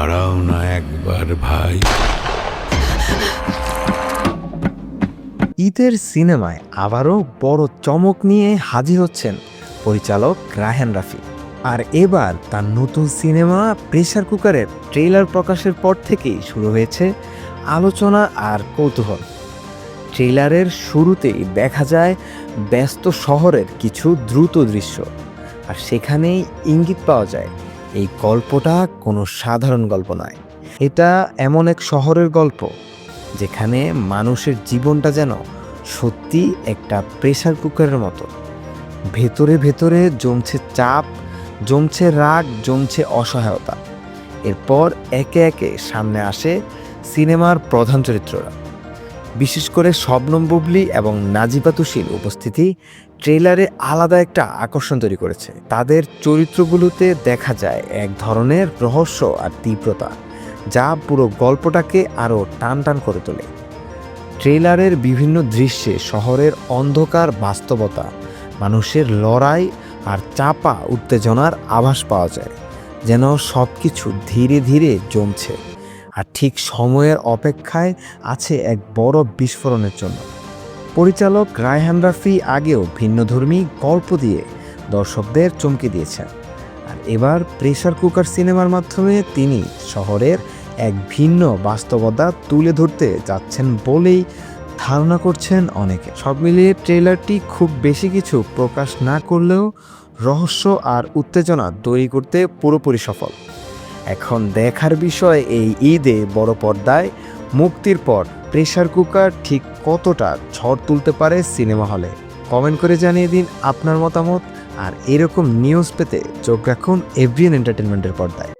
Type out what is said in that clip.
দাঁড়াও না একবার ভাই। ঈদের সিনেমায় আবারও বড় চমক নিয়ে হাজির হচ্ছেন পরিচালক রায়হান রাফি। আর এবার তার নতুন সিনেমা প্রেসার কুকারের ট্রেলার প্রকাশের পর থেকেই শুরু হয়েছে আলোচনা আর কৌতূহল। ট্রেলারের শুরুতেই দেখা যায় ব্যস্ত শহরের কিছু দ্রুত দৃশ্য, আর সেখানেই ইঙ্গিত পাওয়া যায় এই গল্পটা কোনো সাধারণ গল্প নয়। এটা এমন এক শহরের গল্প যেখানে মানুষের জীবনটা যেন সত্যি একটা প্রেসার কুকারের মতো। ভেতরে ভেতরে জমছে চাপ, জমছে রাগ, জমছে অসহায়তা। এরপর একে একে সামনে আসে সিনেমার প্রধান চরিত্ররা। বিশেষ করে শবনম বুবলী এবং নাজিবা তুষির উপস্থিতি ট্রেলারে আলাদা একটা আকর্ষণ তৈরি করেছে। তাদের চরিত্রগুলোতে দেখা যায় এক ধরনের রহস্য আর তীব্রতা, যা পুরো গল্পটাকে আরও টান টান করে তোলে। ট্রেলারের বিভিন্ন দৃশ্যে শহরের অন্ধকার বাস্তবতা, মানুষের লড়াই আর চাপা উত্তেজনার আভাস পাওয়া যায়, যেন সব কিছু ধীরে ধীরে জমছে আর ঠিক সময়ের অপেক্ষায় আছে এক বড় বিস্ফোরণের জন্য। পরিচালক রায়হান রাফি আগেও ভিন্নধর্মী গল্প দিয়ে দর্শকদের চমকে দিয়েছেন, আর এবার প্রেসার কুকার সিনেমার মাধ্যমে তিনি শহরের এক ভিন্ন বাস্তবতা তুলে ধরতে যাচ্ছেন বলেই ধারণা করছেন অনেকে। সব মিলিয়ে ট্রেলারটি খুব বেশি কিছু প্রকাশ না করলেও রহস্য আর উত্তেজনা তৈরি করতে পুরোপুরি সফল। এখন দেখার বিষয় এই ঈদে বড় পর্দায় মুক্তির পর প্রেসার কুকার ঠিক কতটা ঝড় তুলতে পারে সিনেমা হলে। কমেন্ট করে জানিয়ে দিন আপনার মতামত, আর এরকম নিউজ পেতে চোখ রাখুন এভরিএন এন্টারটেনমেন্টের পর্দায়।